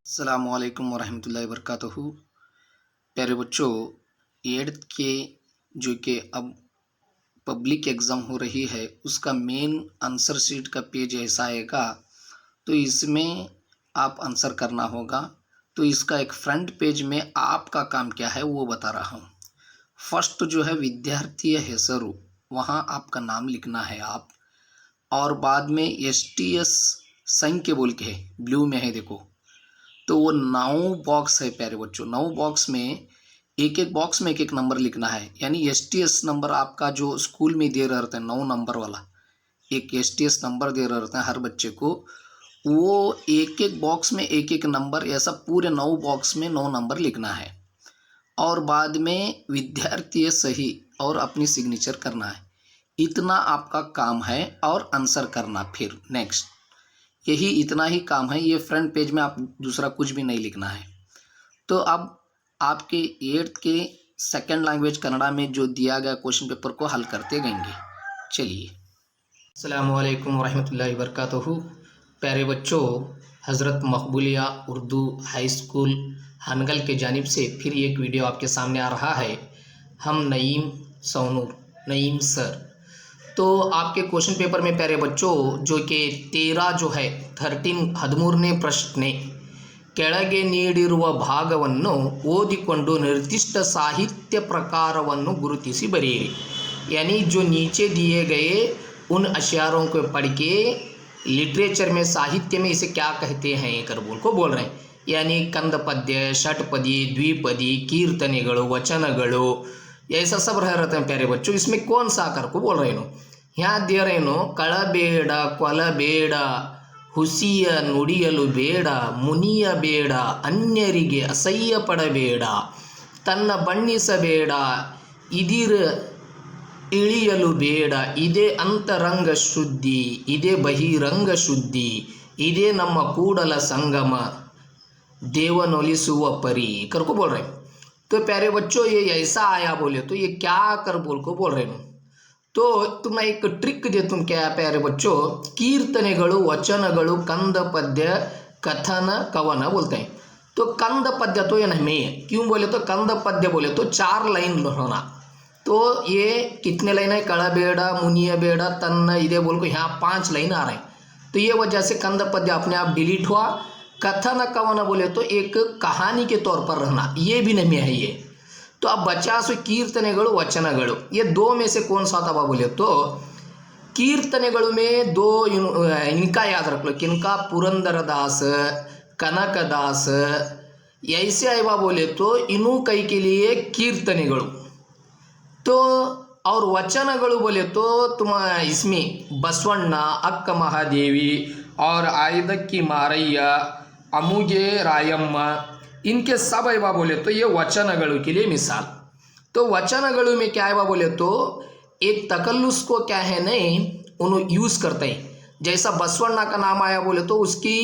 अस्सलामुअलैकुम वरहमतुल्लाहि वबरकातुहू। प्यारे बच्चों, एट्थ के जो कि अब पब्लिक एग्ज़ाम हो रही है उसका मेन आंसर शीट का पेज ऐसा आएगा। तो इसमें आप आंसर करना होगा। तो इसका एक फ्रंट पेज में आपका काम क्या है वो बता रहा हूँ। फर्स्ट जो है विद्यार्थी हेसरू, वहाँ आपका नाम लिखना है आप। और बाद में STS संख्या बोल के है, ब्लू में है देखो। तो वो 9 बॉक्स है प्यारे बच्चों। 9 बॉक्स में एक एक बॉक्स में एक एक नंबर लिखना है। यानी STS नंबर आपका जो स्कूल में दे रहता है 9 नंबर वाला, एक STS नंबर दे रहता है हर बच्चे को। वो एक एक बॉक्स में एक एक नंबर, ऐसा पूरे 9 बॉक्स में 9 नंबर लिखना है। और बाद में विद्यार्थी सही और अपनी सिग्नेचर करना है। इतना आपका काम है और आंसर करना। फिर नेक्स्ट यही इतना ही काम है। ये फ्रंट पेज में आप दूसरा कुछ भी नहीं लिखना है। तो अब आपके एट्थ के सेकंड लैंग्वेज कन्नड़ा में जो दिया गया क्वेश्चन पेपर को हल करते गएंगे। चलिए। अस्सलामु अलैकुम वरहमतुल्लाहि वबरकातुहू। प्यारे बच्चों, हज़रत मकबूलिया उर्दू हाई स्कूल हनगल के जानिब से फिर एक वीडियो आपके सामने आ रहा है। हम नईम सोनूर, नईम सर। तो आपके क्वेश्चन पेपर में प्यारे बच्चों जो कि 13 जो है 13 13ನೇ ಪ್ರಶ್ನೆ, ಕೆಳಗೆ ನೀಡಿರುವ ಭಾಗವನ್ನು ಓದಿಕೊಂಡು ನಿರ್ದಿಷ್ಟ साहित्य प्रकारವನ್ನು गुरुतिಸಿ बरिए। यानी जो नीचे दिए गए उन अशयारों को पढ़ के लिटरेचर में, साहित्य में इसे क्या कहते हैं कर बोल को बोल रहे हैं। यानी कंद पद्य, षटपदी, द्विपदी, कीर्तनेಗಳು, वचनಗಳು, ऐसा सब रह रहते हैं प्यारे बच्चों। इसमें कौन सा कर को बोल रहे हैं? यहाँ दे रहे हैं कಳಬೇಡ, ಕೊಲಬೇಡ, ಹುಸಿಯ ನುಡಿಯಲು ಬೇಡ, ಮುನಿಯ ಬೇಡ, ಅನ್ಯರಿಗೆ ಅಸಹ್ಯ ಪಡಬೇಡ, ತನ್ನ ಬಣ್ಣಿಸಬೇಡ, ಇದಿರ ಇಳಿಯಲು ಬೇಡ, ಇದೇ ಅಂತರಂಗ ಶುದ್ಧಿ, ಇದೇ ಬಹಿರಂಗ ಶುದ್ಧಿ, ಇದೇ ನಮ್ಮ ಕೂಡಲ ಸಂಗಮ देवनोलिसुव परी कर को बोल रहे हैं। तो प्यारे बच्चों ये ऐसा आया बोले तो ये क्या कर बोल को बोल रहे हैं। तो तुम्हें एक ट्रिक दे, तुम क्या प्यारे बच्चों, कीर्तनेಗಳು, वचनಗಳು, कंद पद्य, कथन, कवन बोलते हैं। तो कंद पद्य तो ये नहीं है। क्यों बोले तो कंद पद्य बोले तो 4 लाइन होना। तो ये कितने लाइन है? कಳಬೇಡ, मुनिय ಬೇಡ, तन्न, इधे बोल को यहाँ 5 लाइन आ रहे हैं। तो ये वजह से कंद पद्य अपने आप डिलीट हुआ। कथन कवन बोले तो एक कहानी के तौर पर रहना, ये भी नहीं है ये। तो अब बचा सो कीर्तनेಗಳು, वचनಗಳು। ये दो में से कौन सा था बोले तो कीर्तनेಗಳು में दो इनका याद रख लो। किनका? पुरंदरदास, कनकदास, ऐसे आएगा बोले तो इनु कई के लिए कीर्तनेಗಳು। तो और वचनಗಳು बोले तो तुम इसमें बसवಣ್ಣ, अक्क महादेवी और आयदक्की मारैया, अमुगे रायम्म, इनके सब आएगा बोले तो ये वचनಗಳು के लिए मिसाल। तो वचनಗಳು में क्या आएगा बोले तो एक तकल्लुस को क्या है नहीं उन्होंने यूज़ करते हैं। जैसा बसवಣ್ಣ का नाम आया बोले तो उसकी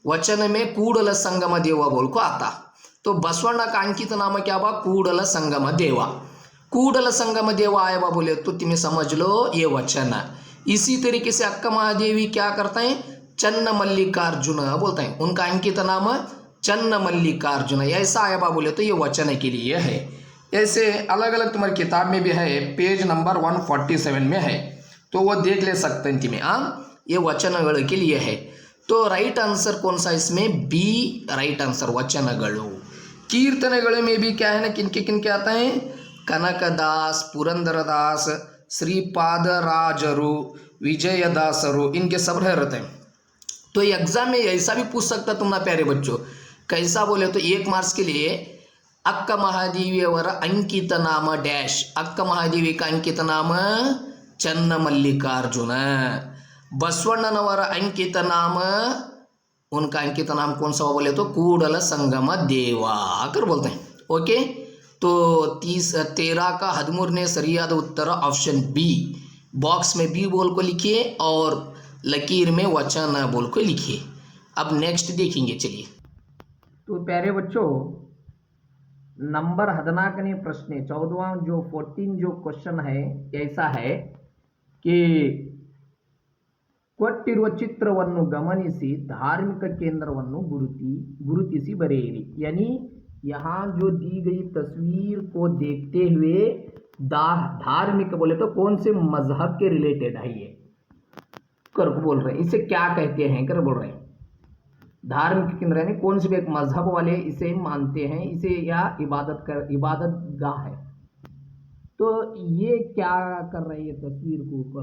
वचन में कूडल संगम देवा बोल को आता। तो बसवಣ್ಣ का अंकित नाम क्या हुआ? कूडल संगम देवा। कूडल संगम देवा आया बोले तो तुम्हें समझ लो ये वचन। इसी तरीके से अक्का महादेवी क्या करते हैं? चन्न मल्लिकार्जुन बोलते हैं। उनका अंकित नाम चन्न मल्लिकार्जुन। ऐसा आया बोले तो ये वचन के लिए है। ऐसे अलग अलग तुम्हारी किताब में भी है, पेज नंबर 147 में है, तो वो देख ले सकते हैं तुम्हें। ये वचनಗಳು के लिए है। तो राइट आंसर कौन सा इसमें? बी राइट आंसर, वचनಗಳು। कीर्तनಗಳು में भी क्या है ना, किनके आता है? कनकदास, पुरंदरदास, श्रीपादराजरू, विजयदासरू, इनके सब रहते हैं। तो एग्जाम में ऐसा भी पूछ सकता तुम ना प्यारे बच्चों। कैसा बोले तो 1 मार्क्स के लिए अक्क महादेविಯವರ अंकित नाम डैश। अक्क महादेवी का अंकित नाम चन्न मल्लिकार्जुन। बसवಣ್ಣನವರ अंकित नाम, उनका अंकित नाम कौन सा बोले तो कूडल संगम देवा कर बोलते हैं। ओके, तो 13 का 13ನೇ सरियाद उत्तर ऑप्शन बी। बॉक्स में बी बोल को लिखिए और लकीर में वचन बोल को लिखिए। अब नेक्स्ट देखेंगे। चलिए। तो प्यारे बच्चों, नंबर 14ನೇ प्रश्न, 14वां जो 14 जो क्वेश्चन है ऐसा है कि ಕೊಟ್ಟಿರುವ ಚಿತ್ರವನ್ನು ಗಮನಿಸಿ धार्मिक केंद्रವನ್ನು गुरुतिसी बरेली। यानी यहाँ जो दी गई तस्वीर को देखते हुए धार्मिक बोले तो कौन से मजहब के रिलेटेड है ये कर बोल रहे हैं। इसे क्या कहते हैं कर बोल रहे हैं। धार्मिक केंद्र यानी कौन से भी एक मजहब वाले इसे मानते हैं, इसे या इबादत गाह है। तो ये क्या कर रहे हैं, ये तस्वीर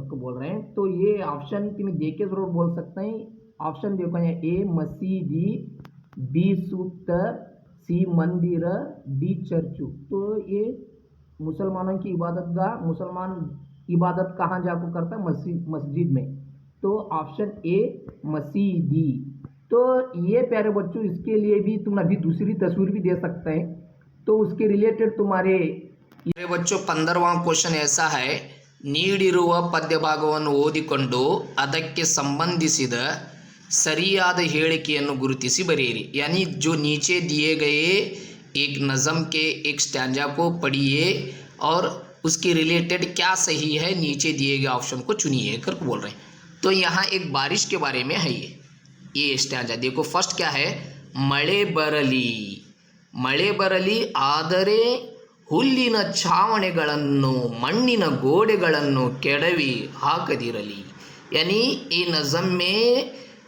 को बोल रहे हैं। तो ये ऑप्शन तुम्हें देख के जरूर बोल सकते हैं। ऑप्शन देखो है ए मसीदी, बी सूक्त, सी मंदिर, डी चर्चु। तो ये मुसलमानों की इबादत गाह, मुसलमान इबादत कहाँ जाकर करता है, मस्जिद में। तो ऑप्शन ए मसीदी। तो ये प्यारे बच्चों इसके लिए भी तुम अभी दूसरी तस्वीर भी दे सकते हैं। तो उसके रिलेटेड तुम्हारे ये बच्चों 15वां क्वेश्चन ऐसा है, ನೀಡಿರುವ ಪದ್ಯಭಾಗವನ್ನು ಓದಿಕೊಂಡು ಅದಕ್ಕೆ ಸಂಬಂಧಿಸಿದ सरियाद ಹೇಳಿಕೆಯನ್ನು गुरुतिसी बरेरी। यानी जो नीचे दिए गए एक नज़म के एक स्टैंजा को पढ़िए और उसके रिलेटेड क्या सही है नीचे दिए गए ऑप्शन को चुनिए कर बोल रहे हैं। तो यहाँ एक बारिश के बारे में है ये स्टैंजा देखो। फर्स्ट क्या है, मಳೆ ಬರಲಿ ಆದರೆ ಹುಲ್ಲಿನ ಛಾವಣಿಗಳನ್ನು ಮಣ್ಣಿನ ಗೋಡೆಗಳನ್ನು ಕೆಡವಿ ಹಾಕದಿರಲಿ। यानी ये नज़म में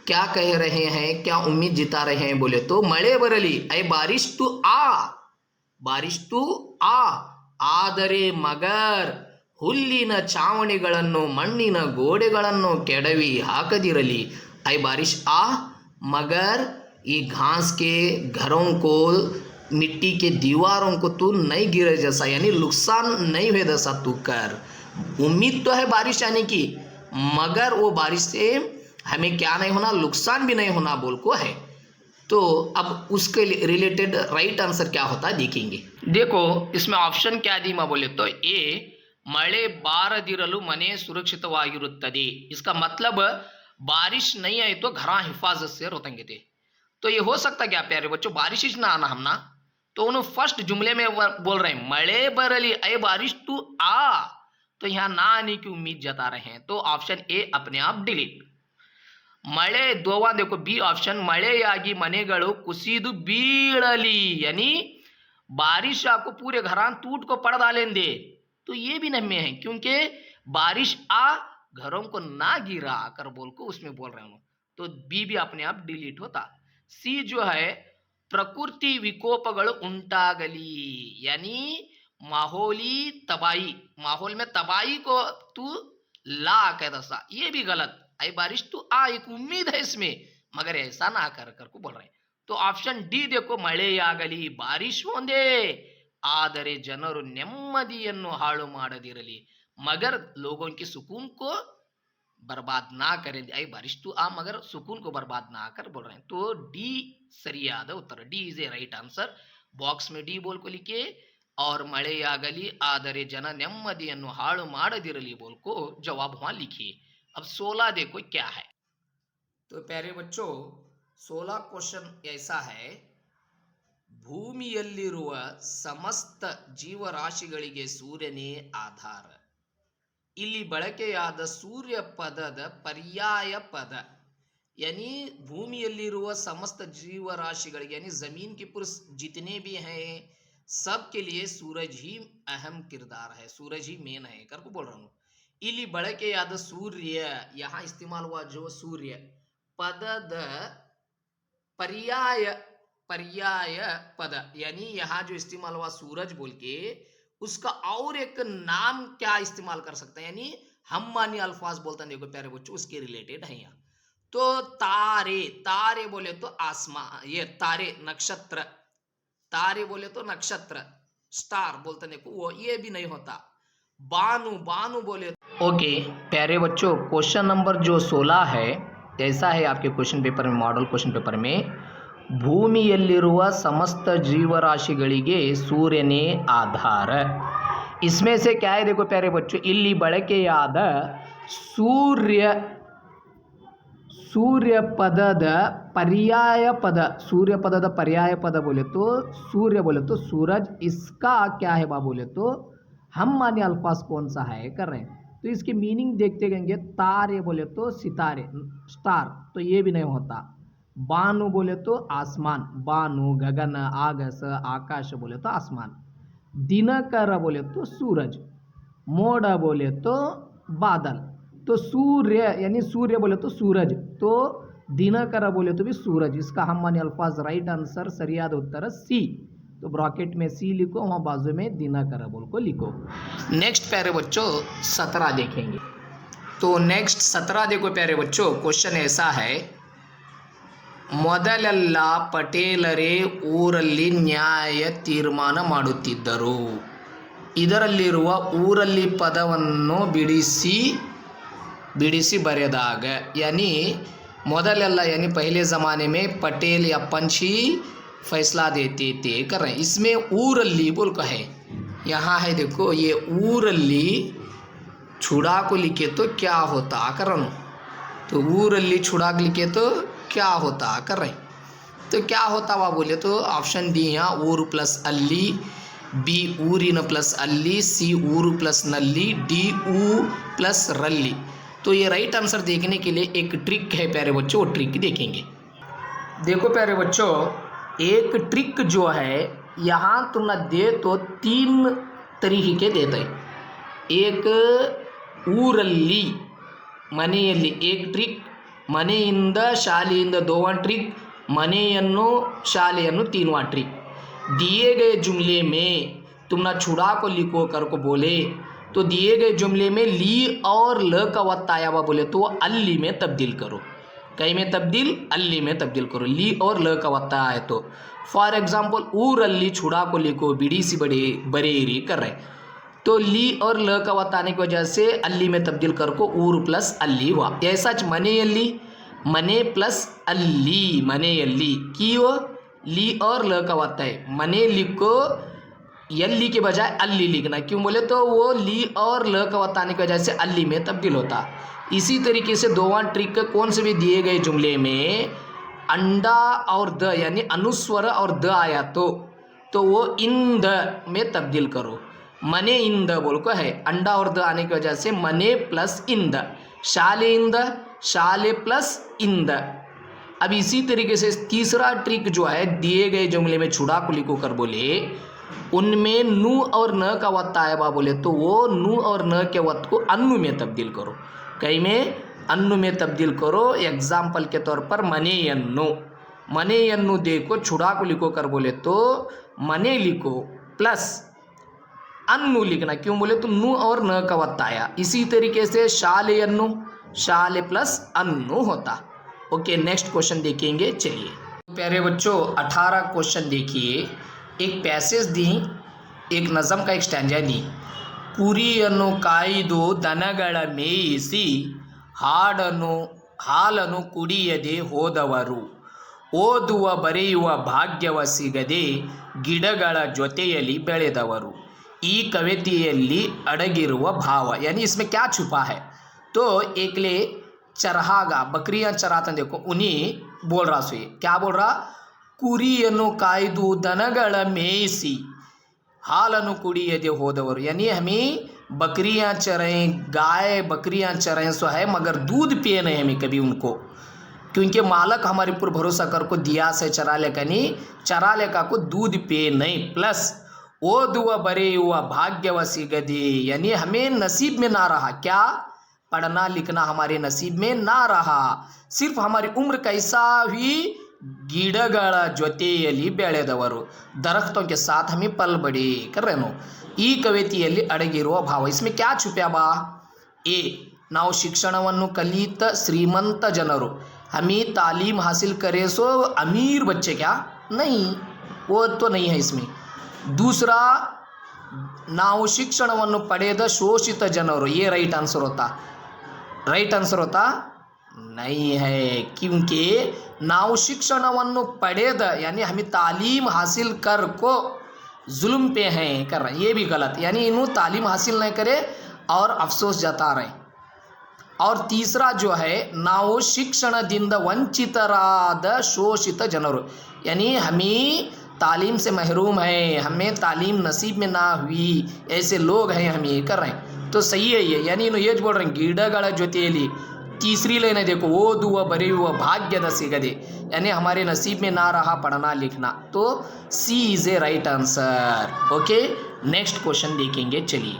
क्या कह रहे हैं, क्या उम्मीद जिता रहे हैं बोले तो मಳೆ ಬರಲಿ ऐ बारिश तू आ ಆದರೆ मगर ಹುಲ್ಲಿನ ಛಾವಣಿಗಳನ್ನು ಮಣ್ಣಿನ ಗೋಡೆಗಳನ್ನು ಕೆಡವಿ ಹಾಕದಿರಲಿ। ऐ बारिश आ मगर ये घास के घरों को, मिट्टी के दीवारों को तू नहीं गिरे जैसा, यानी नुकसान नहीं हुए जैसा तू कर। उम्मीद तो है बारिश आने की, मगर वो बारिश से हमें क्या नहीं होना, नुकसान भी नहीं होना बोल को है। तो अब उसके रिलेटेड राइट आंसर क्या होता है देखेंगे। देखो इसमें ऑप्शन क्या दी मैं बोले तो ए मಳೆ ಬಾರದಿರಲು ಮನೆ ಸುರಕ್ಷಿತವಾಗಿರುತ್ತದೆ। इसका मतलब बारिश नहीं आई तो घर हिफाजत से रोतेंगे थे। तो ये हो सकता क्या प्यारे बच्चों, बारिश ही ना आना हमना। तो उन्होंने फर्स्ट जुमले में बोल रहे हैं मಳೆ बरली ऐ बारिश तू आ, तो यहाँ ना आने की उम्मीद जता रहे हैं। तो ऑप्शन ए अपने आप डिलीट। मಳೆ दोवा देखो बी ऑप्शन मಳೆಯಾಗಿ मनेಗಳು कुसीदु बीड़ली, यानी बारिश आपको पूरे घरान टूट को पड़ डालेंगे। तो ये भी नहीं है क्योंकि बारिश आ घरों को ना गिरा कर बोल को उसमें बोल रहे हैं। तो बी भी अपने आप डिलीट होता। सी जो है प्रकृति विकोपಗಳು ಉಂಟಾಗಲಿ, यानी माहौली तबाही, माहौल में तबाही को तू ला कह दसा, ये भी गलत। आई बारिश तू आ एक उम्मीद है इसमें, मगर ऐसा ना कर को बोल रहे हैं। तो ऑप्शन डी देखो ಮಳೆಯಾಗಲಿ बारिश होंदे ಆದರೆ ಜನರು ನೆಮ್ಮದಿಯನ್ನು ಹಾಳು ಮಾಡದಿರಲಿ, मगर लोगों की सुकून को बर्बाद ना करें। आई बारिश तू आ मगर सुकून को बर्बाद ना कर बोल रहे हैं। तो डी सरियाद उत्तर, D is a right answer. Box में डी बोल को लिखे और ಮಳೆಯಾಗಲಿ ಆದರೆ ಜನ ನೆಮ್ಮದಿಯನ್ನು ಹಾಳು ಮಾಡದಿರಲಿ बोल को जवाब वहां लिखिए। अब 16 देखो क्या है। तो प्यारे बच्चों 16 क्वेश्चन ऐसा है, ಭೂಮಿಯಲ್ಲಿರುವ ಸಮಸ್ತ ಜೀವರಾಶಿಗಳಿಗೆ ಸೂರ್ಯನೇ ಆಧಾರ। ಇಲ್ಲಿ ಬಳಕೆಯಾದ ಸೂರ್ಯ ಪದದ ಪರ್ಯಾಯ ಪದ, यानी भूमियಲ್ಲಿರುವ समस्त जीवराशिಗಳಿಗೆ, यानी जमीन के पुरुष जितने भी हैं सब के लिए सूरज ही अहम किरदार है, सूरज ही मेन है कर को बोल रहा हूँ। ಇಲ್ಲಿ ಬಳಕೆಯಾದ सूर्य, यहाँ इस्तेमाल हुआ जो सूर्य पदद पर्याय पद, यानी यहाँ जो इस्तेमाल हुआ सूरज बोल के उसका और एक नाम क्या इस्तेमाल कर सकते हैं, यानी हम मानी अल्फाज बोलते हैं। देखो प्यारे बच्चों उसके रिलेटेड है यहाँ। तो तारे बोले तो आसमां, ये तारे नक्षत्र, तारे बोले तो नक्षत्र स्टार बोलते हैं, देखो वो ये भी नहीं होता। बानु बोले ओके प्यारे बच्चों क्वेश्चन नंबर जो 16 है ऐसा है आपके क्वेश्चन पेपर में, मॉडल क्वेश्चन पेपर में, ಭೂಮಿಯಲ್ಲಿರುವ समस्त जीवराशिಗಳಿಗೆ सूर्यನೇ आधार। इसमें से क्या है देखो प्यारे बच्चों, ಇಲ್ಲಿ ಬಳಕೆಯಾದ सूर्य पदद पर्याय पद, सूर्य पदद पर्याय पद बोले तो सूर्य बोले तो सूरज, इसका क्या है बा बोले तो हम माने अल्फाज कौन सा है कर रहे हैं। तो इसकी मीनिंग देखते गएंगे। तारे बोले तो सितारे, स्टार, तो ये भी नहीं होता। बानु बोले तो आसमान, बानु, गगन, आगस, आकाश बोले तो आसमान। दिनकर बोले तो सूरज, मोड बोले तो बादल। तो सूर्य यानी सूर्य बोले तो सूरज, तो दिनकर बोले तो भी सूरज। इसका हम माने अल्फाज राइट आंसर सरियाद उत्तर सी। तो ब्रैकेट में सी लिखो, वहाँ बाजू में दिनकर बोल को लिखो। नेक्स्ट प्यारे बच्चों 17 देखेंगे। तो नेक्स्ट 17 देखो प्यारे बच्चों, क्वेश्चन ऐसा है, ಮೊದಲೆಲ್ಲ ಪಟೇಲರೇ ಊರಲ್ಲಿ ನ್ಯಾಯ ತೀರ್ಮಾನ ಮಾಡುತ್ತಿದ್ದರು. ಇದರಲ್ಲಿರುವ ಊರಲ್ಲಿ ಪದವನ್ನು बिडिसी बरेदाग, यानी ಮೊದಲೆಲ್ಲ यानी पहले ज़माने में पटेल या पंच ही फैसला देते थे कर रहे हैं। इसमें ऊरल्ली बोल का है, यहाँ है देखो ये ऊरल्ली छुड़ा को लिखे तो क्या होता कर रहा हूँ। तो ऊरल्ली छुड़ा को लिखे तो क्या होता कर रहे हैं। तो क्या होता वह बोले तो ऑप्शन डी यहाँ ऊर प्लस अल्ली, बी ऊरिन प्लस अल्ली, सी ऊर प्लस नल्ली, डी ऊ प्लस रल्ली। तो ये राइट आंसर देखने के लिए एक ट्रिक है प्यारे बच्चों, वो ट्रिक देखेंगे। देखो प्यारे बच्चों, एक ट्रिक जो है यहाँ तुमने दे तो 3 तरीके देते हैं। एक ಊರಲ್ಲಿ ಮನೆಯಲ್ಲಿ एक ट्रिक, ಮನೆಯಿಂದ ಶಾಲೆಯಿಂದ 2वां ट्रिक, ಮನೆಯನ್ನು ಶಾಲೆಯನ್ನು 3वां ट्रिक। दिए गए जुमले में तुमने छुड़ा को लिखो कर को बोले तो दिए गए जुमले में ली और ल का वत्त आया हुआ बोले तो अल्ली में तब्दील करो। कई में तब्दील, अल्ली में तब्दील करो। ली और ल का वत्त आए तो फॉर एग्जाम्पल ऊरल्ली छुड़ा को लिखो बिडिसी बरेरी कर रहे, तो ली और ल का वत्त आने की वजह से अल्ली में तब्दील कर को ऊर प्लस अल्ली हुआ। ऐसा मनेयल्ली, मने प्लस अल्ली, मनेयल्ली की वो ली और ल का वत्त है। मने लिखो यल्ली के बजाय अल्ली लिखना, क्यों बोले तो वो ली और ल का वत्त आने की वजह से अल्ली में तब्दील होता। इसी तरीके से 2वां ट्रिक कौन से भी दिए गए जुमले में अंडा और द यानी अनुस्वर और द आया तो वो इंद में तब्दील करो। मने इंद बोल को है, अंडा और द आने की वजह से मने प्लस इंद, शाले इंद, शाले प्लस इंद। अब इसी तरीके से तीसरा ट्रिक जो है दिए गए जुमले में छुड़ा को लिखो कर बोले उनमें नू और न का वत्त आया बा बोले तो वो नू और न के वत्त को अन्नु में तब्दील करो। कई में अन्नु में तब्दील करो। एग्जाम्पल के तौर पर मनेयन्नु, मनेयन्नु देखो छुड़ा को लिखो कर बोले तो मने लिखो प्लस अन्नु लिखना, क्यों बोले तो नू और न का वत्त आया। इसी तरीके से शालेयन्नु, शाले प्लस अन्नु होता। ओके नेक्स्ट क्वेश्चन देखेंगे। चलिए प्यारे बच्चों 18 क्वेश्चन देखिए। एक पैसेज दी, एक नज़म का एक स्टैंजा दी। ಕುರಿಯನ್ನು ಕಾಯ್ದು ದನಗಳ ಮೇಯಿಸಿ ಹಾಲನ್ನು ಕುಡಿಯದೆ ಹೋದವರು, ಓದುವ ಬರೆಯುವ ಭಾಗ್ಯವ ಸಿಗದೆ ಗಿಡಗಳ ಜೊತೆಯಲ್ಲಿ ಬೆಳೆದವರು। ಈ ಕವಿತೆಯಲ್ಲಿ ಅಡಗಿರುವ ಭಾವ, यानी इसमें क्या छुपा है। तो एकले चरहागा बकरियां चराता देखो उन्हीं बोल रहा सो, क्या बोल रहा, ಕುರಿಯನ್ನು ಕಾಯ್ದು ದನಗಳ ಮೇಯಿಸಿ हालन कुड़ियदे होदवर, यानी हमें बकरियां चरें, गाय बकरियां चरें सो है मगर दूध पिए नहीं हमें कभी उनको, क्योंकि मालक हमारे ऊपर भरोसा कर को दिया से चरा ले का को दूध पिए नहीं। प्लस ओ दुआ बरे हुआ भाग्यव सिगदे, यानी हमें नसीब में ना रहा, क्या पढ़ना लिखना हमारे नसीब में ना रहा, सिर्फ हमारी उम्र कैसा हुई ಗಿಡಗಳ ಜೊತೆಯಲ್ಲಿ ಬೆಳೆದವರು, दरख्तों के साथ हमें पल बड़े कर रहे नो। ಈ ಕವಿತೆಯಲ್ಲಿ ಅಡಗಿರುವ ಭಾವ, इसमें क्या छुप्या बा। ए ನಾವು ಶಿಕ್ಷಣವನ್ನು ಕಲಿತ ಶ್ರೀಮಂತ ಜನರು, हमें तालीम हासिल करे सो अमीर बच्चे, क्या नहीं, वो तो नहीं है इसमें। दूसरा ನಾವು ಶಿಕ್ಷಣವನ್ನು ಪಡೆದ ಶೋಷಿತ ಜನರು, ये राइट आंसर होता, राइट आंसर होता नहीं है, क्योंकि नाउ शिक्षणವನ್ನು पढ़ेद यानी हमें तालीम हासिल कर को जुल्म पे हैं कर रहे, ये भी गलत, यानी इन्हों तालीम हासिल नहीं करे और अफसोस जता रहे। और तीसरा जो है नाउ शिक्षणದಿಂದ ವಂಚಿತರಾದ ಶೋಷಿತ ಜನರು, यानी हमें तालीम से महरूम है, हमें तालीम नसीब में ना हुई, ऐसे लोग हैं हम ये कर रहे हैं। तो सही है ये, यानी इन्हों ये बोल रहे हैं ಗಿಡಗಳ ಜೊತೆಯಲ್ಲಿ तीसरी लाइन है देखो, ಓದುವ ಬರೆಯುವ ಭಾಗ್ಯದ ಸಿಗದೆ, यानी हमारे नसीब में ना रहा पढ़ना लिखना, तो C is a right answer. Okay, next question देखेंगे, चलिए।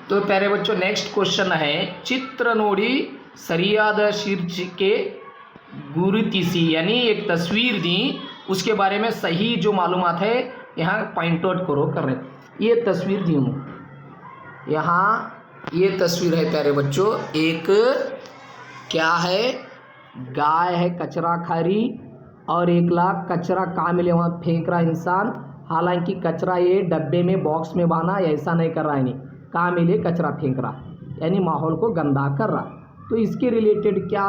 तो प्यारे बच्चों नेक्स्ट क्वेश्चन है, चित्र ನೋಡಿ ಸರಿಯಾದ ಶೀರ್ಷಿಕೆ गुरुतिसी, यानी एक तस्वीर दी, उसके बारे में सही जो मालूमात है यहाँ पॉइंट आउट करो कर रहे। ये तस्वीर दी हूँ, यहाँ ये तस्वीर है प्यारे बच्चों, एक क्या है, गाय है कचरा खा रही, और 1 लाख कचरा कहाँ मिले वहाँ फेंक रहा इंसान। हालांकि कचरा ये डब्बे में बॉक्स में बांधा, ऐसा नहीं कर रहा है, नहीं कहाँ मिले कचरा फेंक रहा, यानी माहौल को गंदा कर रहा। तो इसके रिलेटेड क्या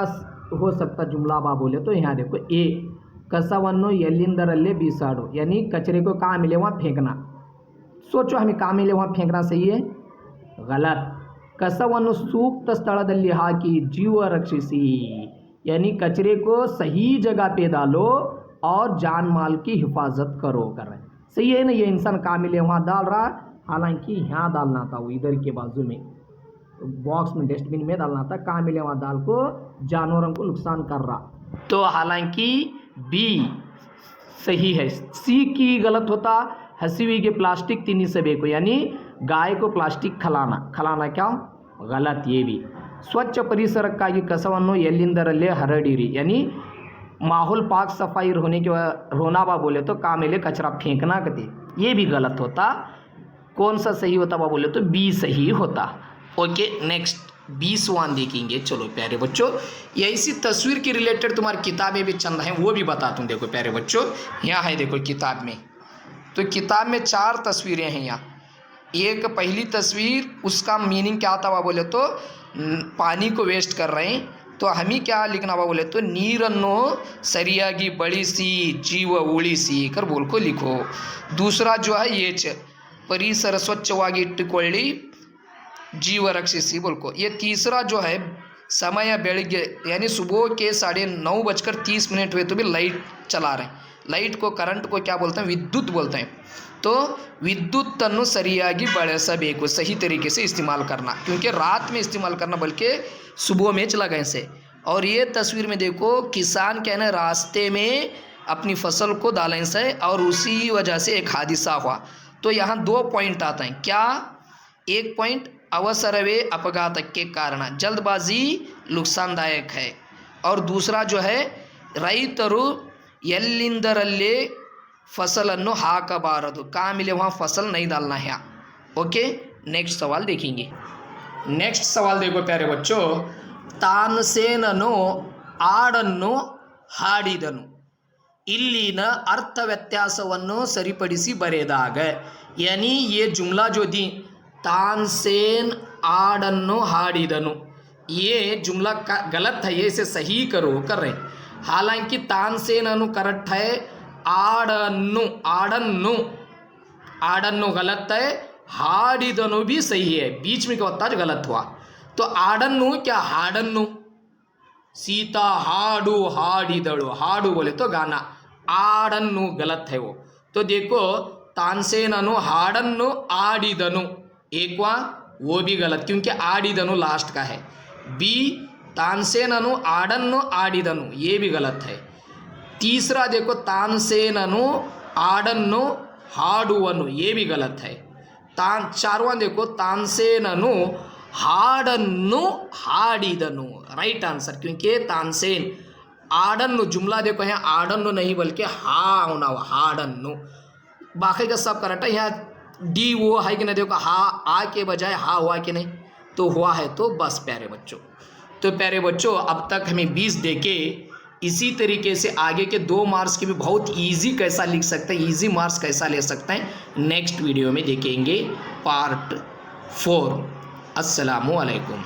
हो सकता जुमला बा बोले तो यहाँ देखो, ए ಕಸವನ್ನು ಎಲ್ಲಿಂದರಲ್ಲೇ ಬೀಸಾಡು, यानी कचरे को कहाँ मिले वहाँ फेंकना। सोचो हमें कहाँ मिले वहाँ फेंकना सही है, गलत। ಕಸವನ್ನು ಸೂಕ್ತ ಸ್ಥಳದಲ್ಲಿ ಹಾಕಿ जीव रक्षिसी, यानी कचरे को सही जगह पे डालो और जान माल की हिफाजत करो कर रहे हैं। सही है ना, ये इंसान कहाँ मिले वहाँ डाल रहा, हालांकि यहाँ डालना था, वो इधर के बाजू में बॉक्स में डस्टबिन में डालना था, कहाँ मिले वहाँ डाल को जानवरों को नुकसान कर रहा। तो हालांकि बी सही है, सी की गलत होता, हंसी हुई के प्लास्टिक तीनी सबे को, यानी गाय को प्लास्टिक खिलाना क्या गलत, ये भी। स्वच्छ परिसरಕ್ಕಾಗಿ ಕಸವನ್ನು ಎಲ್ಲಿಂದರಲ್ಲೇ ಹರಡಿರಿ, यानी माहौल पाक सफाई होने के रोना बा बोले तो काम मिले कचरा फेंकना कहते, ये भी गलत होता। कौन सा सही होता बा बोले तो बी सही होता। ओके, नेक्स्ट 20वां देखेंगे। चलो प्यारे बच्चों, ये इसी तस्वीर के रिलेटेड तुम्हारी किताबें भी चंद हैं, वो भी बताता हूँ। देखो प्यारे बच्चों, यहाँ है देखो किताब में, तो किताब में 4 तस्वीरें हैं यहाँ। एक पहली तस्वीर, उसका मीनिंग क्या आता हुआ बोले तो पानी को वेस्ट कर रहे हैं, तो हमें क्या लिखना हुआ बोले तो ನೀರನ್ನು ಸರಿಯಾಗಿ ಬಳಸಿ ಜೀವ ಉಳಿಸಿ कर बोल को लिखो। दूसरा जो है ये ಪರಿಸರ ಸ್ವಚ್ಛವಾಗಿ ಇಟ್ಟುಕೊಳ್ಳಿ जीव रक्षिसी बोल को। ये तीसरा जो है समय बेळಗ್ಗೆ, यानी सुबह के 9:30 हुए तो भी लाइट चला रहे हैं, लाइट को करंट को क्या बोलते हैं, विद्युत बोलते हैं। तो विद्युत अನ್ನು ಸರಿಯಾಗಿ ಬಳಸಬೇಕು, सही तरीके से इस्तेमाल करना, क्योंकि रात में इस्तेमाल करना बल्कि सुबह में चला गए से। और ये तस्वीर में देखो, किसान क्या है रास्ते में अपनी फसल को डालें से, और उसी वजह से एक हादसा हुआ। तो यहाँ 2 पॉइंट आते हैं, क्या, एक पॉइंट अवसरवे अपघातಕ್ಕೆ ಕಾರಣ, जल्दबाजी नुकसानदायक है, और दूसरा जो है ರೈತರು ಎಲ್ಲಿಂದರಲ್ಲೇ फसलನ್ನು ಹಾಕಬಾರದು, कहाँ मिले वहाँ फसल नहीं डालना है। ओके, नेक्स्ट सवाल देखेंगे। नेक्स्ट सवाल देखो प्यारे बच्चों, ತಾನಸೇನನು ಆಡನ್ನು ಹಾಡಿದನು, ಇಲ್ಲಿನ अर्थ ವ್ಯತ್ಯಾಸವನ್ನು ಸರಿಪಡಿಸಿ ಬರೆದಾಗ, यानी ये जुमला जो दी तानसेन आड़न्नु हाड़िदनु, ये जुमला गलत है, ये इसे सही करो कर रहे। हालांकि तानसेन अनु करेक्ट है, आड़न्नु आड़न्नु आड़न्नु गलत है, हाड़िदनु भी सही है, बीच में क्या होता है गलत हुआ। तो आड़न्नु क्या हाड़न्नु, सीता हाड़ू हाड़िदಳು, हाड़ू बोले तो गाना, आड़न्नु गलत है वो। तो देखो तानसेन अनु हाड़न्नु आड़िदनु, एक वा वो भी गलत, क्योंकि आड़िदनु लास्ट का है। बी तानसेन अनु आड़न्नु आड़िदनु, ये भी गलत है। तीसरा देखो तानसेन अनु आड़न्नु हाडुवनु, ये भी गलत है। चारवां देखो तानसेन अनु हाडन्नु हाडिदनु, राइट आंसर, क्योंकि तानसेन आड़न्नु जुमला देखो यहाँ आड़न्नु नहीं बल्कि हा होना हुआ, हाडन्नु। बाकी का सब करेक्ट है, यहाँ डी वो है कि नहीं, देखो हा आ के बजाय हा हुआ कि नहीं, तो हुआ है, तो बस प्यारे बच्चों। तो प्यारे बच्चों, अब तक हमें 20 देके, इसी तरीके से आगे के 2 मार्क्स के भी बहुत इजी कैसा लिख सकते हैं, इजी मार्क्स कैसा ले सकते हैं, नेक्स्ट वीडियो में देखेंगे पार्ट 4। अस्सलामु अलैकुम।